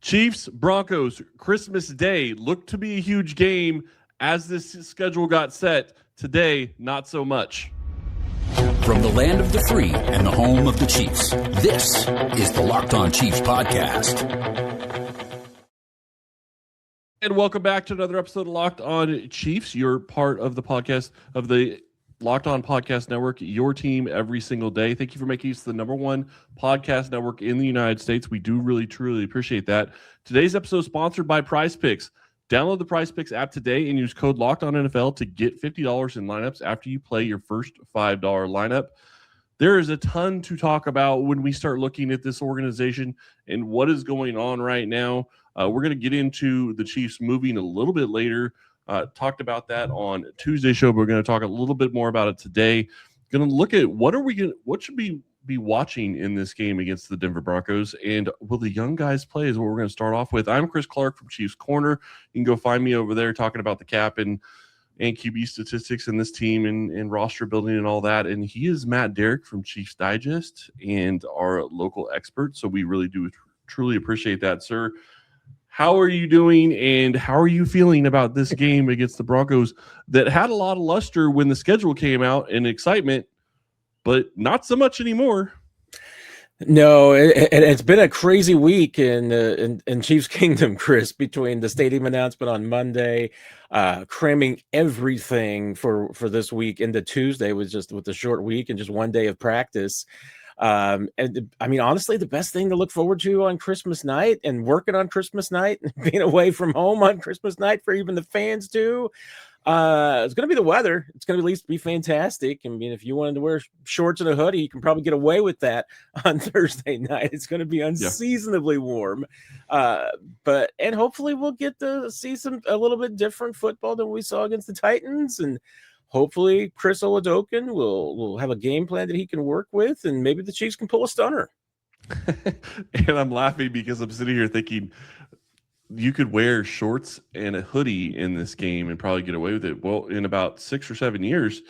Chiefs, Broncos, Christmas Day looked to be a huge game as this schedule got set. Today, not so much. From the land of the free and the home of the Chiefs, this is the Locked On Chiefs podcast. And welcome back to another episode of Locked On Chiefs. You're part of the podcast of the Locked On Podcast Network, your team every single day. Thank you for making us the number one podcast network in the United States. We do really, truly appreciate that. Today's episode is sponsored by PrizePicks. Download the PrizePicks app today and use code LOCKEDONNFL to get $50 in lineups after you play your first $5 lineup. There is a ton to talk about when we start looking at this organization and what is going on right now. We're going to get into the Chiefs moving a little bit later. Talked about that on Tuesday's show, but we're going to talk a little bit more about it today. Going to look at what should we be watching in this game against the Denver Broncos, and will the young guys play is what we're going to start off with. I'm Chris Clark from Chiefs Corner. You can go find me over there talking about the cap and QB statistics in this team and roster building and all that. And he is Matt Derrick from Chiefs Digest and our local expert. So we really do truly appreciate that, sir. How are you doing, and how are you feeling about this game against the Broncos that had a lot of luster when the schedule came out and excitement, but not so much anymore? No, it's been a crazy week in Chiefs Kingdom, Chris, between the stadium announcement on Monday, cramming everything for this week into Tuesday with the short week and just one day of practice. And I mean, honestly, the best thing to look forward to on Christmas night and working on Christmas night and being away from home on Christmas night for even the fans too. It's going to be the weather. It's going to at least be fantastic. I mean, if you wanted to wear shorts and a hoodie, you can probably get away with that on Thursday night. It's going to be unseasonably warm. And hopefully we'll get to see a little bit different football than we saw against the Titans. And hopefully Chris Oladokun will have a game plan that he can work with, and maybe the Chiefs can pull a stunner. And I'm laughing because I'm sitting here thinking you could wear shorts and a hoodie in this game and probably get away with it. Well, in about 6 or 7 years,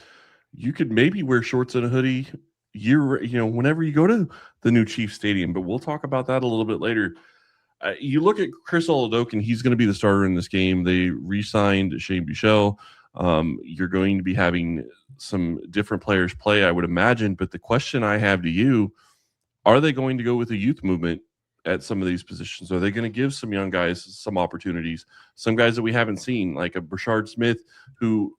you could maybe wear shorts and a hoodie whenever you go to the new Chiefs Stadium. But we'll talk about that a little bit later. You look at Chris Oladokun, he's going to be the starter in this game. They re-signed Shane Buechele. You're going to be having some different players play, I would imagine. But the question I have to you, are they going to go with a youth movement at some of these positions? Are they going to give some young guys some opportunities? Some guys that we haven't seen, like a Brashard Smith, who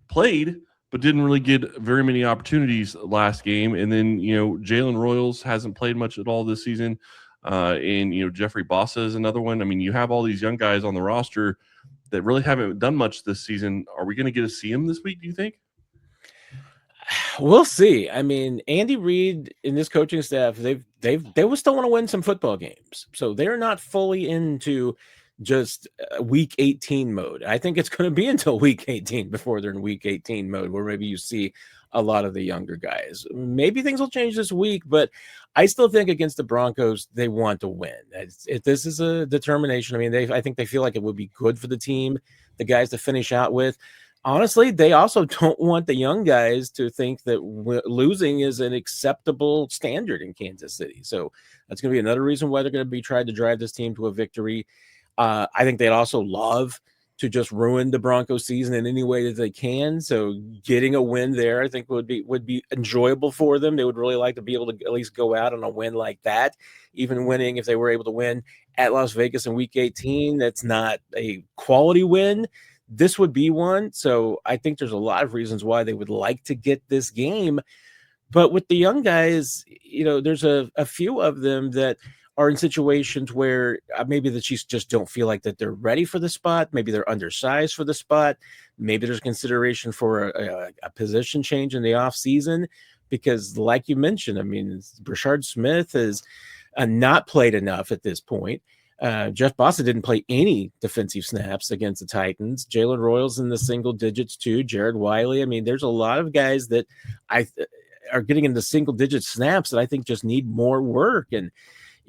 played but didn't really get very many opportunities last game. And then, Jalen Royals hasn't played much at all this season. And Jeffrey Bossa is another one. I mean, you have all these young guys on the roster that really haven't done much this season. Are we going to get to see them this week, do you think? We'll see. I mean, Andy Reid and this coaching staff, they will still want to win some football games. So they're not fully into just week 18 mode. I think it's going to be until week 18 before they're in week 18 mode, where maybe you see a lot of the younger guys. Maybe things will change this week, but I still think against the Broncos, they want to win. This is a determination. I mean, I think they feel like it would be good for the team, the guys to finish out with. Honestly, they also don't want the young guys to think that losing is an acceptable standard in Kansas City. So that's going to be another reason why they're going to be trying to drive this team to a victory. I think they'd also love to just ruin the Broncos season in any way that they can. So getting a win there, I think would be enjoyable for them. They would really like to be able to at least go out on a win like that, even winning if they were able to win at Las Vegas in week 18. That's not a quality win. This would be one. So I think there's a lot of reasons why they would like to get this game. But with the young guys, there's a few of them that are in situations where maybe the Chiefs just don't feel like that they're ready for the spot. Maybe they're undersized for the spot. Maybe there's consideration for a position change in the offseason because, like you mentioned, I mean, Brashard Smith has not played enough at this point. Jeff Bossa didn't play any defensive snaps against the Titans. Jalen Royals in the single digits too. Jared Wiley. I mean, there's a lot of guys that are getting into single digit snaps that I think just need more work. And,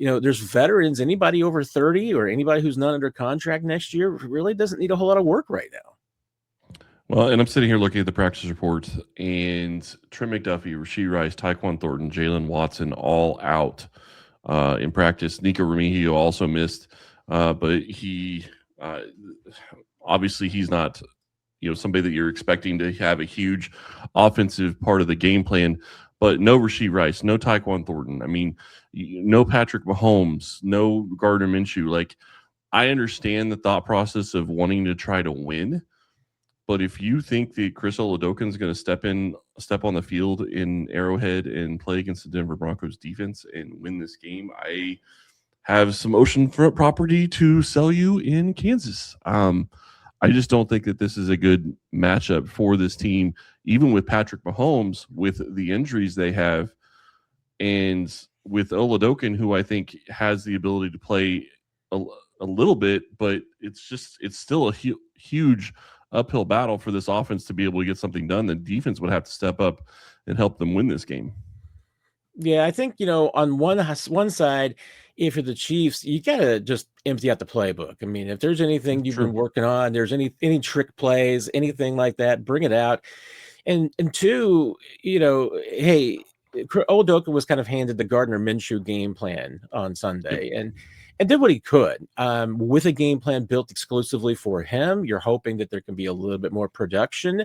there's veterans, anybody over 30 or anybody who's not under contract next year really doesn't need a whole lot of work right now. Well, and I'm sitting here looking at the practice reports, and Trent McDuffie, Rashee Rice, Tyquan Thornton, Jalen Watson all out in practice. Nico Remigio also missed but he obviously he's not somebody that you're expecting to have a huge offensive part of the game plan. But no Rashee Rice, no Tyquan Thornton. I mean, no Patrick Mahomes, no Gardner Minshew. Like, I understand the thought process of wanting to try to win, but if you think that Chris Oladokun is going to step on the field in Arrowhead and play against the Denver Broncos defense and win this game, I have some oceanfront property to sell you in Kansas. I just don't think that this is a good matchup for this team, even with Patrick Mahomes, with the injuries they have, and with Oladokun, who I think has the ability to play a little bit, but it's still a huge uphill battle for this offense to be able to get something done. The defense would have to step up and help them win this game. Yeah, I think, on one side, if you're the Chiefs, you got to just empty out the playbook. I mean, if there's anything you've been working on, there's any trick plays, anything like that, bring it out. And two, hey, Oladokun was kind of handed the Gardner Minshew game plan on Sunday and did what he could with a game plan built exclusively for him. You're hoping that there can be a little bit more production.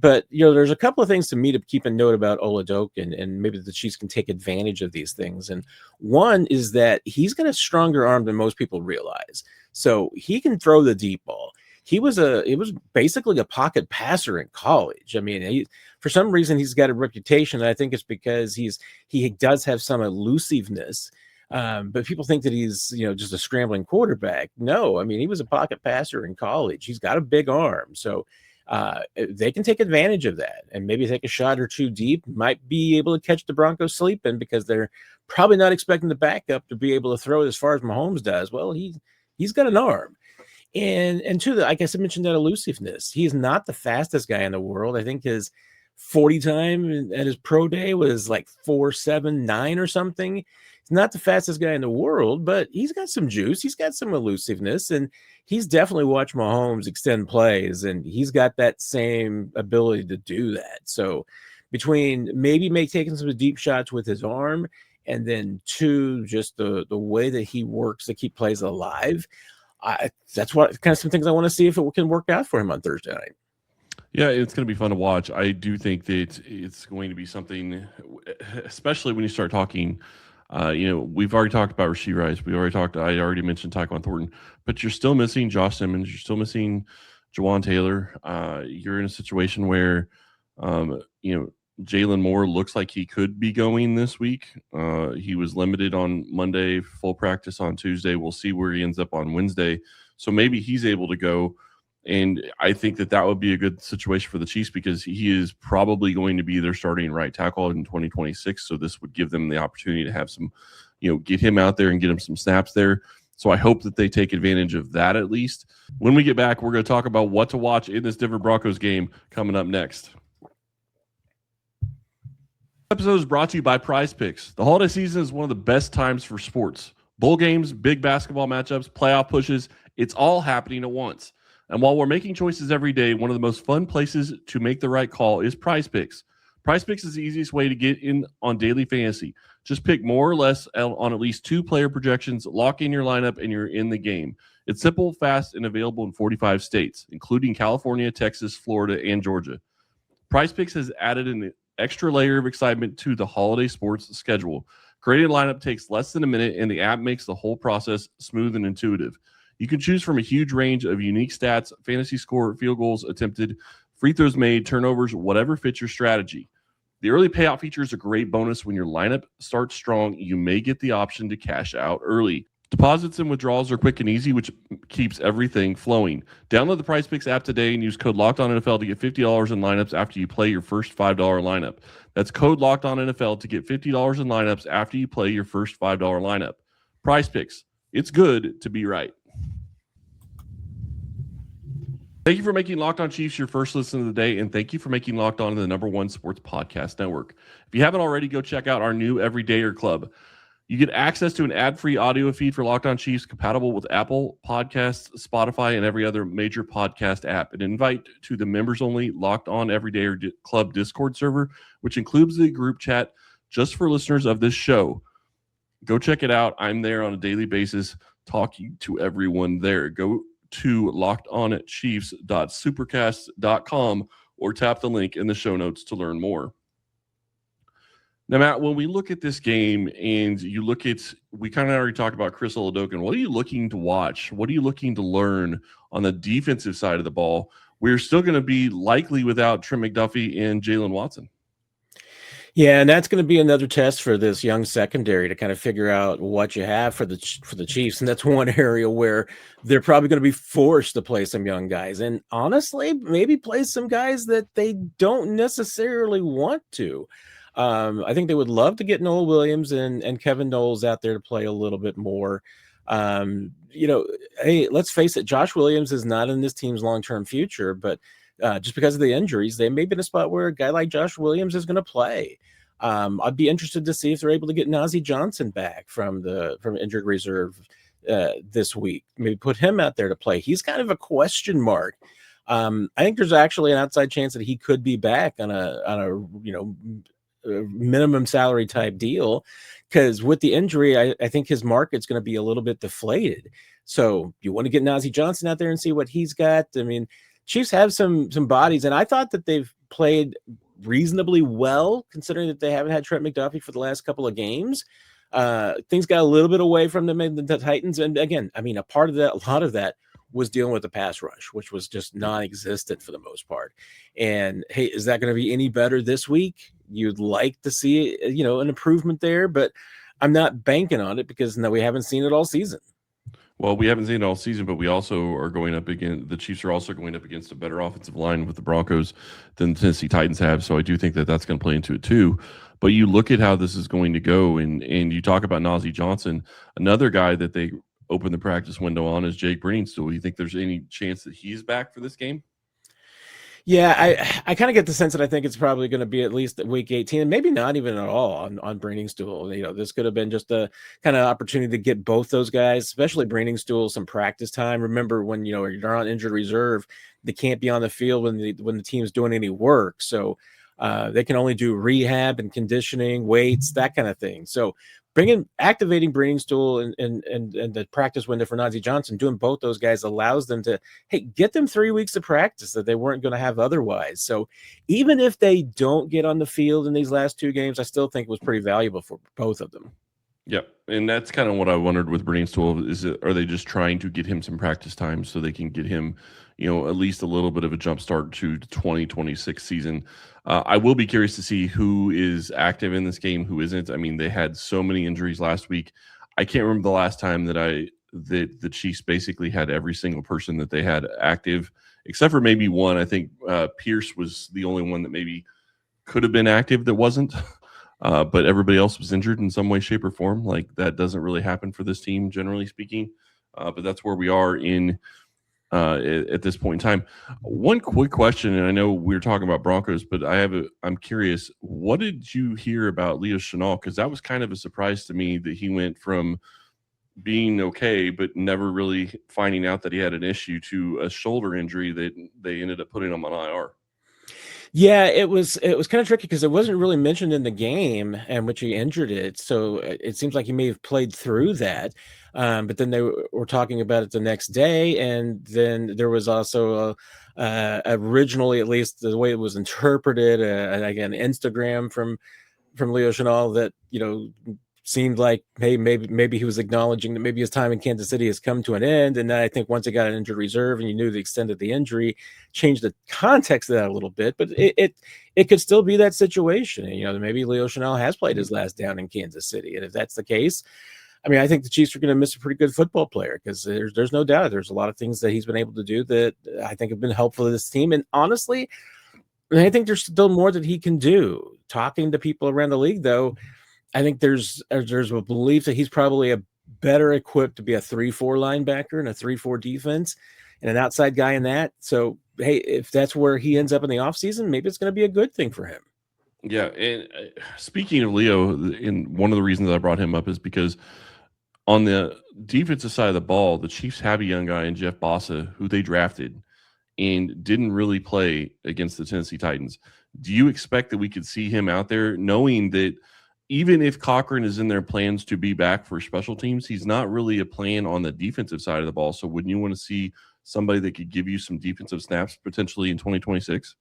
But, there's a couple of things to me to keep a note about Oladokun, and maybe the Chiefs can take advantage of these things. And one is that he's got a stronger arm than most people realize. So he can throw the deep ball. It was basically a pocket passer in college. I mean, for some reason, he's got a reputation. I think it's because he does have some elusiveness. But people think that he's, just a scrambling quarterback. No, I mean, he was a pocket passer in college. He's got a big arm. So they can take advantage of that and maybe take a shot or two deep, might be able to catch the Broncos sleeping because they're probably not expecting the backup to be able to throw it as far as Mahomes does. Well, he's got an arm. And two, like I mentioned, that elusiveness. He's not the fastest guy in the world. I think his 40 time at his pro day was like 4.79 or something. He's not the fastest guy in the world, but he's got some juice. He's got some elusiveness, and he's definitely watched Mahomes extend plays, and he's got that same ability to do that. So between maybe taking some deep shots with his arm, and then two, just the way that he works to keep plays alive, that's what kind of some things I want to see if it can work out for him on Thursday night. Yeah, it's going to be fun to watch. I do think that it's going to be something, especially when you start talking. We've already talked about Rashee Rice. I already mentioned Tyquan Thornton, but you're still missing Josh Simmons. You're still missing Jawan Taylor. You're in a situation where, Jalen Moore looks like he could be going this week. He was limited on Monday, full practice on Tuesday. We'll see where he ends up on Wednesday. So maybe he's able to go. And I think that would be a good situation for the Chiefs because he is probably going to be their starting right tackle in 2026. So this would give them the opportunity to have some, get him out there and get him some snaps there. So I hope that they take advantage of that at least. When we get back, we're going to talk about what to watch in this Denver Broncos game coming up next. This episode is brought to you by PrizePicks. The holiday season is one of the best times for sports. Bowl games, big basketball matchups, playoff pushes, it's all happening at once. And while we're making choices every day, one of the most fun places to make the right call is PrizePicks. PrizePicks is the easiest way to get in on daily fantasy. Just pick more or less on at least 2 player projections, lock in your lineup, and you're in the game. It's simple, fast, and available in 45 states, including California, Texas, Florida, and Georgia. PrizePicks has added an extra layer of excitement to the holiday sports schedule. Creating a lineup takes less than a minute, and the app makes the whole process smooth and intuitive. You can choose from a huge range of unique stats, fantasy score, field goals attempted, free throws made, turnovers, whatever fits your strategy. The early payout feature is a great bonus. When your lineup starts strong, you may get the option to cash out early. Deposits and withdrawals are quick and easy, which keeps everything flowing. Download the PrizePicks app today and use code LOCKEDONNFL to get $50 in lineups after you play your first $5 lineup. That's code LOCKEDONNFL to get $50 in lineups after you play your first $5 lineup. PrizePicks. It's good to be right. Thank you for making Locked On Chiefs your first listen of the day, and thank you for making Locked On the #1 sports podcast network. If you haven't already, go check out our new Everydayer Club. You get access to an ad-free audio feed for Locked On Chiefs compatible with Apple Podcasts, Spotify, and every other major podcast app. An invite to the members-only Locked On Everydayer Club Discord server, which includes the group chat just for listeners of this show. Go check it out. I'm there on a daily basis talking to everyone there. Go to lockedonchiefs.supercast.com or tap the link in the show notes to learn more. Now, Matt, when we look at this game and you look at, we kind of already talked about Chris Oladokun. What are you looking to watch? What are you looking to learn on the defensive side of the ball? We're still going to be likely without Trent McDuffie and Jalen Watson. Yeah, and that's going to be another test for this young secondary to kind of figure out what you have for the Chiefs, and that's one area where they're probably going to be forced to play some young guys, and honestly, maybe play some guys that they don't necessarily want to. I think they would love to get Noel Williams and Kevin Knowles out there to play a little bit more. Hey, let's face it, Josh Williams is not in this team's long-term future, but just because of the injuries, they may be in a spot where a guy like Josh Williams is going to play. I'd be interested to see if they're able to get Najee Johnson back from injured reserve this week. Maybe put him out there to play. He's kind of a question mark. I think there's actually an outside chance that he could be back on a minimum salary type deal, because with the injury, I think his market's going to be a little bit deflated. So you want to get Najee Johnson out there and see what he's got. I mean, Chiefs have some bodies, and I thought that they've played reasonably well considering that they haven't had Trent McDuffie for the last couple of games. Things got a little bit away from them in the Titans, and again, I mean, a lot of that was dealing with the pass rush, which was just non-existent for the most part. And hey, is that going to be any better this week? You'd like to see, an improvement there, but I'm not banking on it because we haven't seen it all season. Well, we haven't seen it all season, but we also are going up against, the Chiefs are also going up against a better offensive line with the Broncos than the Tennessee Titans have. So I do think that that's going to play into it too. But you look at how this is going to go, and you talk about Najee Johnson, another guy that they open the practice window on is Jake Briningstool. Do you think there's any chance that he's back for this game? Yeah, I kind of get the sense that I think it's probably going to be at least week 18, and maybe not even at all on Briningstool. This could have been just a kind of opportunity to get both those guys, especially Briningstool, some practice time. Remember, when you're on injured reserve, they can't be on the field when the team's doing any work. So they can only do rehab and conditioning, weights, that kind of thing. So activating Briningstool and the practice window for Najee Johnson, doing both those guys allows them to, get them 3 weeks of practice that they weren't going to have otherwise. So even if they don't get on the field in these last two games, I still think it was pretty valuable for both of them. Yep, and that's kind of what I wondered with Briningstool. Are they just trying to get him some practice time so they can get him, at least a little bit of a jump start to the 2026 season? I will be curious to see who is active in this game, who isn't. I mean, they had so many injuries last week. I can't remember the last time that the Chiefs basically had every single person that they had active, except for maybe one. I think Pierce was the only one that maybe could have been active that wasn't. But everybody else was injured in some way, shape, or form. Like, that doesn't really happen for this team, generally speaking. But that's where we are at this point in time. One quick question, and I know we're talking about Broncos, but I'm curious, what did you hear about Leo Chenal? Because that was kind of a surprise to me that he went from being okay, but never really finding out that he had an issue, to a shoulder injury that they ended up putting him on IR. Yeah, it was kind of tricky because it wasn't really mentioned in the game in which he injured it. So it seems like he may have played through that. But then they were talking about it the next day. And then there was also originally, at least the way it was interpreted, again, Instagram from Leo Chenal that, seemed like, hey, maybe he was acknowledging that maybe his time in Kansas City has come to an end. And then I think once he got an injured reserve and you knew the extent of the injury, changed the context of that a little bit. But it could still be that situation. Maybe Leo Chenal has played his last down in Kansas City. And if that's the case, I mean, I think the Chiefs are going to miss a pretty good football player, because there's no doubt there's a lot of things that he's been able to do that I think have been helpful to this team. And honestly, I think there's still more that he can do. Talking to people around the league, though, I think there's a belief that he's probably a better equipped to be a 3-4 linebacker and a 3-4 defense and an outside guy in that. So, hey, if that's where he ends up in the offseason, maybe it's going to be a good thing for him. Yeah, and speaking of Leo, one of the reasons I brought him up is because on the defensive side of the ball, the Chiefs have a young guy in Jeff Bossa who they drafted and didn't really play against the Tennessee Titans. Do you expect that we could see him out there, knowing that even if Cochran is in their plans to be back for special teams, he's not really a plan on the defensive side of the ball. So wouldn't you want to see somebody that could give you some defensive snaps potentially in 2026?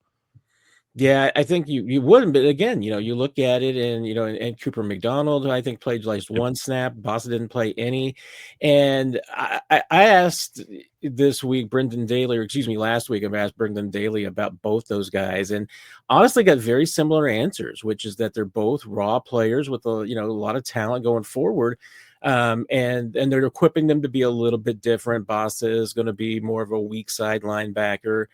Yeah, I think you wouldn't, but again, you look at it and and Cooper McDonald, who I think played just one snap, Bossa didn't play any. And I asked this week Brendan Daly, or excuse me, last week I've asked Brendan Daly about both those guys, and honestly got very similar answers, which is that they're both raw players with a lot of talent going forward. And they're equipping them to be a little bit different. Bossa is going to be more of a weak side linebacker.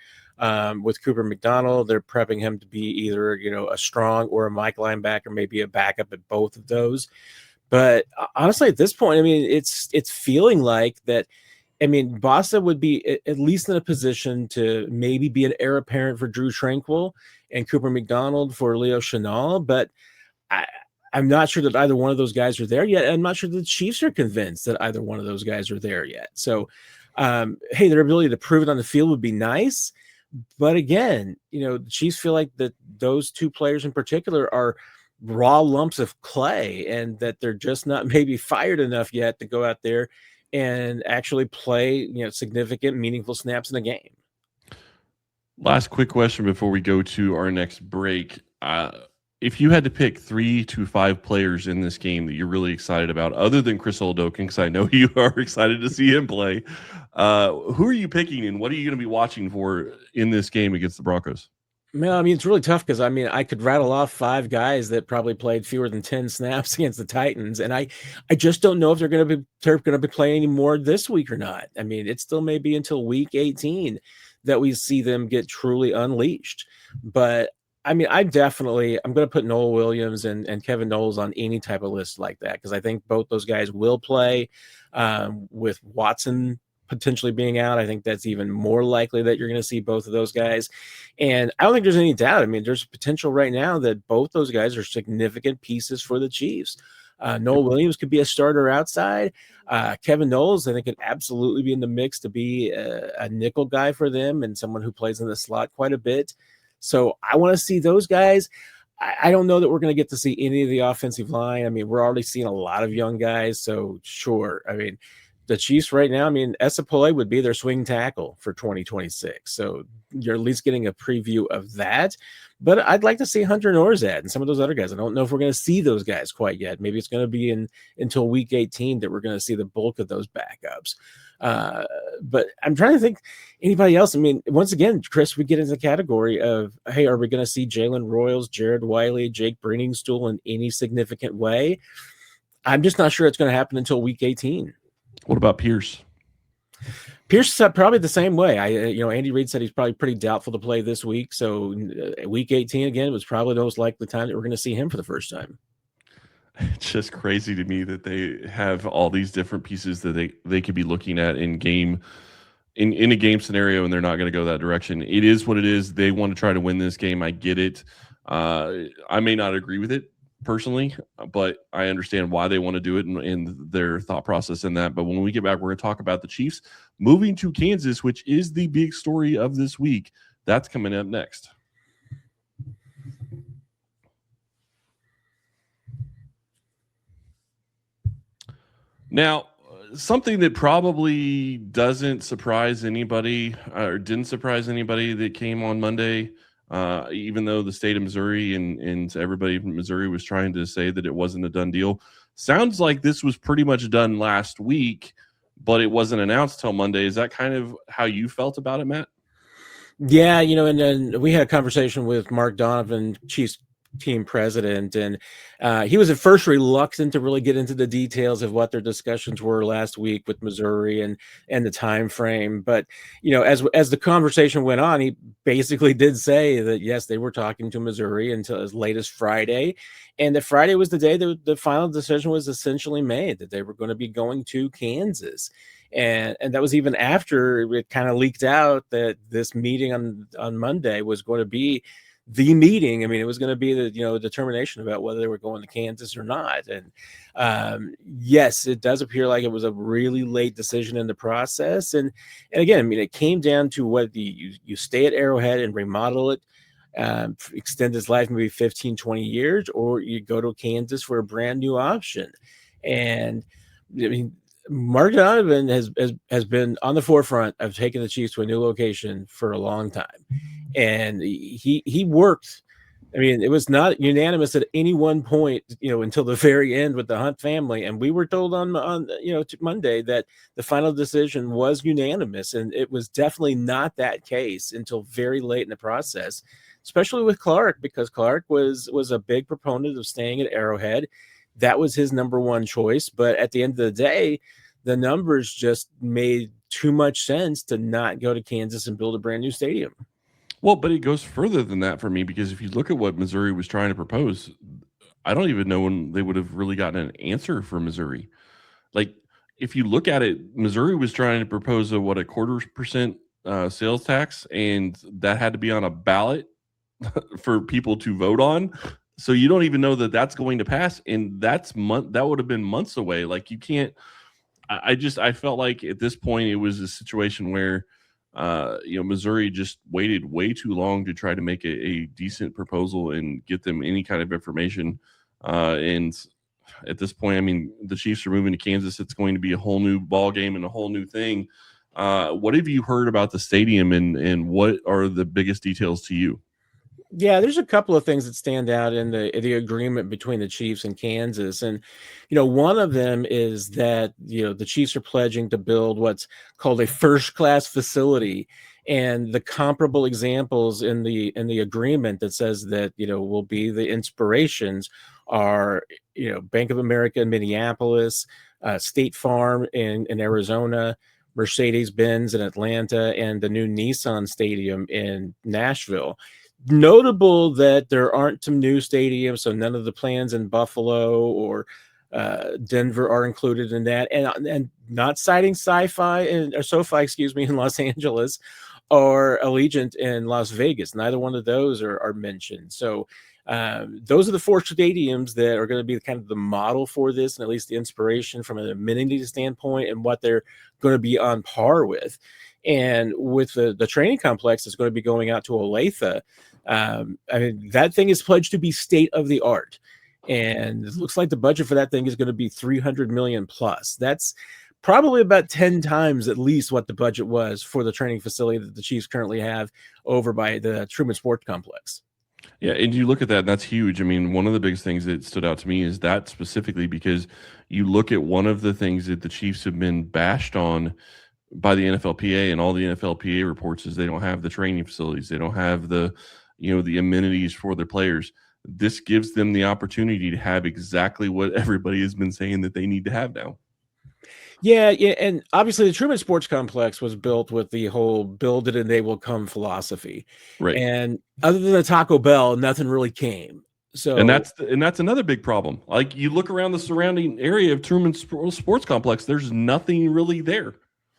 With Cooper McDonald, they're prepping him to be either a strong or a Mike linebacker, maybe a backup at both of those. But honestly, at this point, I mean, it's feeling like that. I mean, Bossa would be at least in a position to maybe be an heir apparent for Drew Tranquil and Cooper McDonald for Leo Chenal, but I'm not sure that either one of those guys are there yet. I'm not sure the Chiefs are convinced that either one of those guys are there yet. So, hey, their ability to prove it on the field would be nice. But again, the Chiefs feel like that those two players in particular are raw lumps of clay and that they're just not maybe fired enough yet to go out there and actually play, significant, meaningful snaps in a game. Last quick question before we go to our next break. If you had to pick 3 to 5 players in this game that you're really excited about, other than Chris Oladokun, because I know you are excited to see him play, who are you picking and what are you going to be watching for in this game against the Broncos? Well, I mean, it's really tough because, I mean, I could rattle off 5 guys that probably played fewer than 10 snaps against the Titans, and I just don't know if they're going to be playing any more this week or not. I mean, it still may be until week 18 that we see them get truly unleashed. But I mean, I'm going to put Noel Williams and Kevin Knowles on any type of list like that because I think both those guys will play. With Watson potentially being out, I think that's even more likely that you're going to see both of those guys. And I don't think there's any doubt. I mean, there's potential right now that both those guys are significant pieces for the Chiefs. Noel Williams could be a starter outside. Kevin Knowles, I think, could absolutely be in the mix to be a nickel guy for them and someone who plays in the slot quite a bit. So I want to see those guys. I don't know that we're going to get to see any of the offensive line. I mean, we're already seeing a lot of young guys. So sure. I mean, the Chiefs right now, I mean, Esapole would be their swing tackle for 2026. So you're at least getting a preview of that. But I'd like to see Hunter Norzad and some of those other guys. I don't know if we're going to see those guys quite yet. Maybe it's going to be until week 18 that we're going to see the bulk of those backups. But I'm trying to think anybody else. I mean, once again, Chris, we get into the category of, hey, are we going to see Jalen Royals, Jared Wiley, Jake Briningstool in any significant way? I'm just not sure it's going to happen until week 18. What about Pierce? Pierce is probably the same way. Andy Reid said he's probably pretty doubtful to play this week. So week 18 again was probably the most likely time that we're going to see him for the first time. It's just crazy to me that they have all these different pieces that they could be looking at in a game scenario, and they're not going to go that direction. It is what it is. They want to try to win this game. I get it. I may not agree with it personally, but I understand why they want to do it and their thought process in that. But when we get back, we're going to talk about the Chiefs moving to Kansas, which is the big story of this week. That's coming up next. Now, something that probably doesn't surprise anybody or didn't surprise anybody that came on Monday, even though the state of Missouri and everybody from Missouri was trying to say that it wasn't a done deal. Sounds like this was pretty much done last week, but it wasn't announced till Monday. Is that kind of how you felt about it, Matt? Yeah, and then we had a conversation with Mark Donovan, Chiefs team president, and he was at first reluctant to really get into the details of what their discussions were last week with Missouri and the time frame. But as the conversation went on, he basically did say that yes, they were talking to Missouri until as late as Friday, and that Friday was the day that the final decision was essentially made, that they were going to be going to Kansas. And that was even after it kind of leaked out that this meeting on Monday was going to be the meeting. I mean, it was going to be the determination about whether they were going to Kansas or not. And yes, it does appear like it was a really late decision in the process. And again, I mean, it came down to whether you stay at Arrowhead and remodel it extend his life maybe 15, 20 years, or you go to Kansas for a brand new option. And I mean, Mark Donovan has been on the forefront of taking the Chiefs to a new location for a long time. And he worked. I mean, it was not unanimous at any one point, until the very end with the Hunt family. And we were told on Monday that the final decision was unanimous, and it was definitely not that case until very late in the process, especially with Clark, because Clark was a big proponent of staying at Arrowhead. That was his number one choice. But at the end of the day, the numbers just made too much sense to not go to Kansas and build a brand new stadium. Well, but it goes further than that for me, because if you look at what Missouri was trying to propose, I don't even know when they would have really gotten an answer for Missouri. Like, if you look at it, Missouri was trying to propose a 0.25% sales tax, and that had to be on a ballot for people to vote on. So you don't even know that that's going to pass, and that would have been months away. Like, you can't. I felt like at this point it was a situation where Missouri just waited way too long to try to make a decent proposal and get them any kind of information. And at this point, I mean, the Chiefs are moving to Kansas. It's going to be a whole new ball game and a whole new thing. What have you heard about the stadium, and what are the biggest details to you? Yeah, there's a couple of things that stand out in the agreement between the Chiefs and Kansas. And, one of them is that, the Chiefs are pledging to build what's called a first-class facility. And the comparable examples in the agreement that says that, will be the inspirations are, Bank of America in Minneapolis, State Farm in Arizona, Mercedes-Benz in Atlanta, and the new Nissan Stadium in Nashville. Notable that there aren't some new stadiums, so none of the plans in Buffalo or Denver are included in that, and not citing SoFi in Los Angeles or Allegiant in Las Vegas. Neither one of those are mentioned. So those are the four stadiums that are going to be kind of the model for this, and at least the inspiration from an amenity standpoint and what they're going to be on par with. And with the training complex that's going to be going out to Olathe, I mean, that thing is pledged to be state of the art, and it looks like the budget for that thing is going to be $300 million plus. That's probably about 10 times at least what the budget was for the training facility that the Chiefs currently have over by the Truman Sports Complex. Yeah, and you look at that, and that's huge. I mean, one of the biggest things that stood out to me is that specifically, because you look at one of the things that the Chiefs have been bashed on by the NFLPA, and all the NFLPA reports is they don't have the training facilities. They don't have the amenities for their players. This gives them the opportunity to have exactly what everybody has been saying that they need to have now. Yeah, and obviously the Truman Sports Complex was built with the whole build it and they will come philosophy. Right. And other than the Taco Bell, nothing really came. So and that's another big problem. Like, you look around the surrounding area of Truman Sports Complex, there's nothing really there.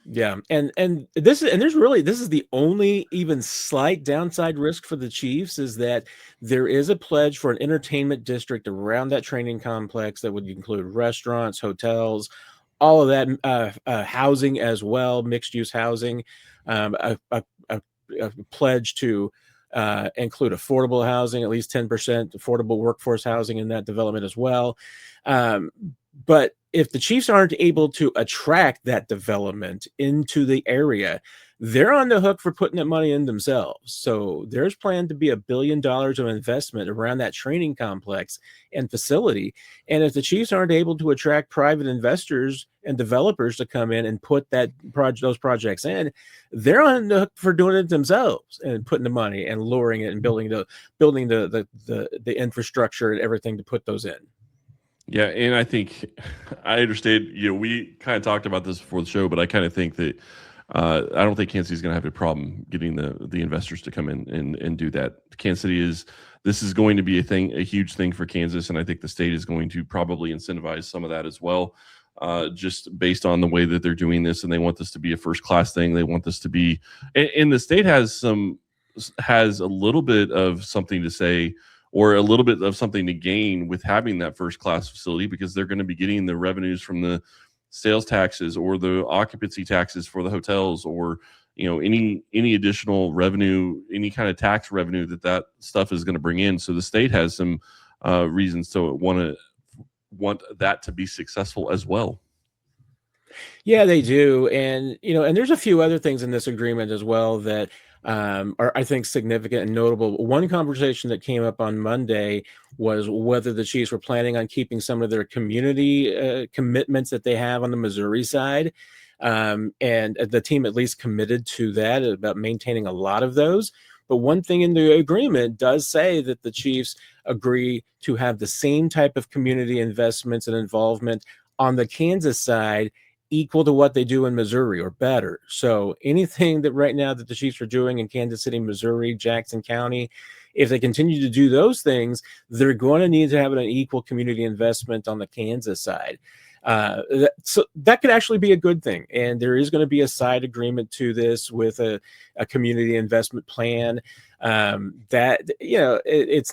Yeah, and this is the only even slight downside risk for the Chiefs, is that there is a pledge for an entertainment district around that training complex that would include restaurants, hotels, all of that, housing as well, mixed use housing, a pledge to include affordable housing, at least 10% affordable workforce housing in that development as well. But if the Chiefs aren't able to attract that development into the area, they're on the hook for putting that money in themselves. So there's planned to be $1 billion of investment around that training complex and facility. And if the Chiefs aren't able to attract private investors and developers to come in and put those projects in, they're on the hook for doing it themselves and putting the money and luring it and building the infrastructure and everything to put those in. Yeah, and I think I understand. We kind of talked about this before the show, but I kind of think that I don't think Kansas City is going to have a problem getting the investors to come in and do that. Kansas City this is going to be a huge thing for Kansas, and I think the state is going to probably incentivize some of that as well, just based on the way that they're doing this, and they want this to be a first class thing. They want this to be, and the state has a little bit of something to say, or a little bit of something to gain with having that first class facility, because they're going to be getting the revenues from the sales taxes or the occupancy taxes for the hotels, or any additional revenue, any kind of tax revenue that stuff is going to bring in. So the state has some reasons to want that to be successful as well. Yeah, they do. And, and there's a few other things in this agreement as well that are, I think, significant and notable. One conversation that came up on Monday was whether the Chiefs were planning on keeping some of their community commitments that they have on the Missouri side. And the team at least committed to that, about maintaining a lot of those. But one thing in the agreement does say that the Chiefs agree to have the same type of community investments and involvement on the Kansas side equal to what they do in Missouri or better. So anything that right now that the Chiefs are doing in Kansas City, Missouri, Jackson County, if they continue to do those things, they're going to need to have an equal community investment on the Kansas side. So that could actually be a good thing. And there is going to be a side agreement to this with a community investment plan that's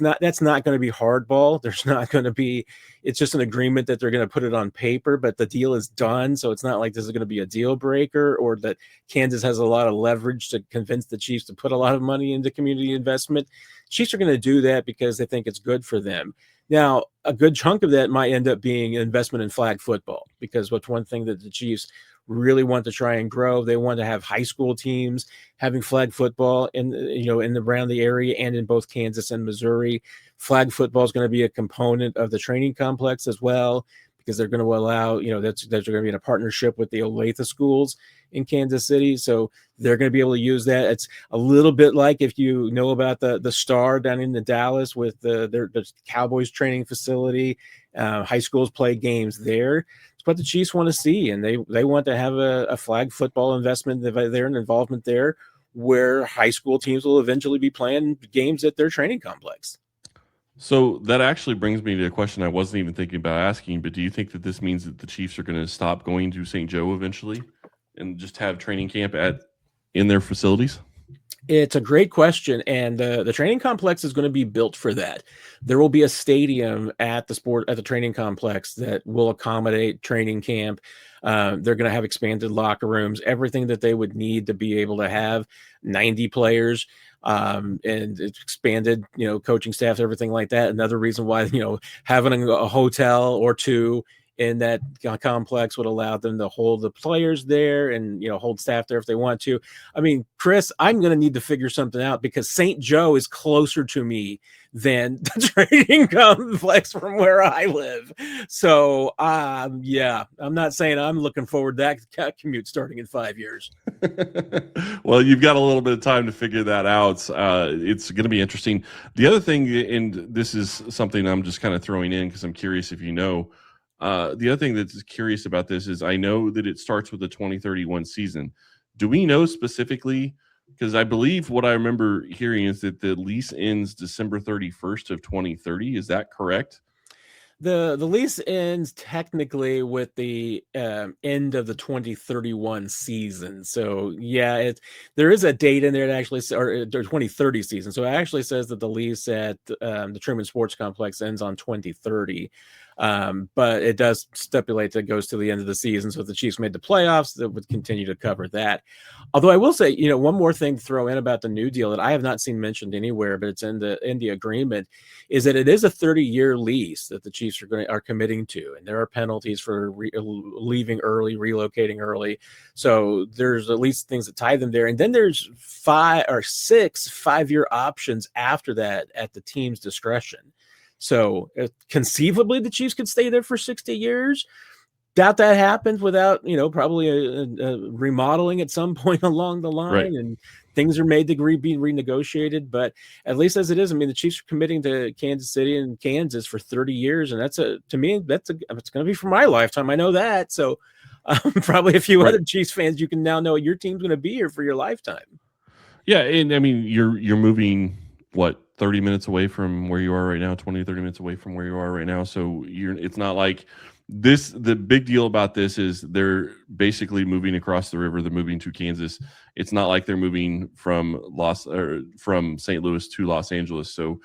not going to be hardball. There's not going to be, it's just an agreement that they're going to put it on paper, but the deal is done. So it's not like this is going to be a deal breaker, or that Kansas has a lot of leverage to convince the Chiefs to put a lot of money into community investment. Chiefs are going to do that because they think it's good for them. Now, a good chunk of that might end up being investment in flag football, because what's one thing that the Chiefs really want to try and grow, they want to have high school teams having flag football around the area, and in both Kansas and Missouri. Flag football is going to be a component of the training complex as well, because they're going to allow, that's going to be in a partnership with the Olathe schools in Kansas City. So they're going to be able to use that. It's a little bit like if you know about the Star down in the Dallas with their Cowboys training facility. High schools play games there. It's what the Chiefs want to see, and they want to have a flag football investment there and involvement there, where high school teams will eventually be playing games at their training complex. So that actually brings me to a question I wasn't even thinking about asking, but do you think that this means that the Chiefs are going to stop going to St. Joe eventually and just have training camp in their facilities? It's a great question, and the training complex is going to be built for that. There will be a stadium at the training complex that will accommodate training camp. They're going to have expanded locker rooms, everything that they would need to be able to have 90 players, and it's expanded, coaching staff, everything like that. Another reason why, having a hotel or two in that complex would allow them to hold the players there and, hold staff there if they want to. I mean, Chris, I'm going to need to figure something out, because St. Joe is closer to me than the training complex from where I live. So, yeah, I'm not saying I'm looking forward to that commute starting in 5 years. Well, you've got a little bit of time to figure that out. It's going to be interesting. The other thing, and this is something I'm just kind of throwing in because I'm curious if you know, the other thing that's curious about this is I know that it starts with the 2031 season. Do we know specifically? Because I believe what I remember hearing is that the lease ends December 31st of 2030. Is that correct? The lease ends technically with the end of the 2031 season. So yeah, there is a date in there that actually, or 2030 season. So it actually says that the lease at the Truman Sports Complex ends on 2030. But it does stipulate that it goes to the end of the season. So if the Chiefs made the playoffs, that would continue to cover that. Although I will say, one more thing to throw in about the new deal that I have not seen mentioned anywhere, but it's in the agreement, is that it is a 30-year lease that the Chiefs are committing to, and there are penalties for leaving early, relocating early. So there's at least things that tie them there, and then there's 5 or 6 5-year options after that at the team's discretion. So conceivably, the Chiefs could stay there for 60 years. Doubt that happens without, probably a remodeling at some point along the line, right, and things are made to be renegotiated. But at least as it is, I mean, the Chiefs are committing to Kansas City and Kansas for 30 years, and it's going to be for my lifetime. I know that. So probably a few other Chiefs fans, you can now know your team's going to be here for your lifetime. Yeah, and I mean, you're moving what, 30 minutes away from where you are right now, 20, 30 minutes away from where you are right now. So it's not like this. The big deal about this is they're basically moving across the river. They're moving to Kansas. It's not like they're moving from St. Louis to Los Angeles. So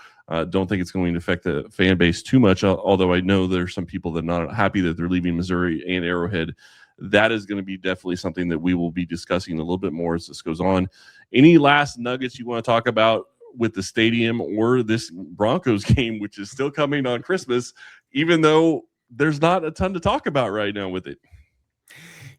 don't think it's going to affect the fan base too much. Although I know there's some people that are not happy that they're leaving Missouri and Arrowhead that is going to be definitely something that we will be discussing a little bit more as this goes on. Any last nuggets you want to talk about with the stadium or this Broncos game, which is still coming on Christmas, even though there's not a ton to talk about right now with it?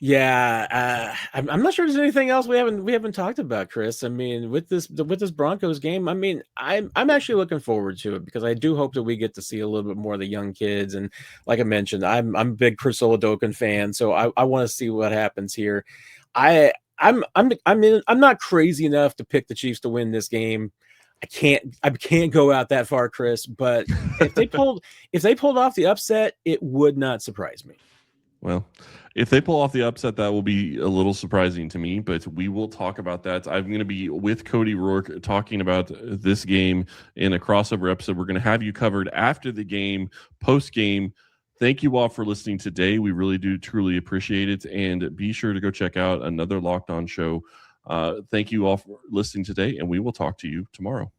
Yeah, I'm not sure there's anything else we haven't talked about, Chris. I mean, with this Broncos game, I mean, I'm actually looking forward to it because I do hope that we get to see a little bit more of the young kids. And like I mentioned, I'm a big Chris Oladokun fan, so I want to see what happens here. I'm not crazy enough to pick the Chiefs to win this game. I can't go out that far, Chris. But if they pulled off the upset, it would not surprise me. Well, if they pull off the upset, that will be a little surprising to me, but we will talk about that. I'm going to be with Cody Rourke talking about this game in a crossover episode. We're going to have you covered after the game, post-game. Thank you all for listening today. We really do truly appreciate it, and be sure to go check out another Locked On show. Thank you all for listening today, and we will talk to you tomorrow.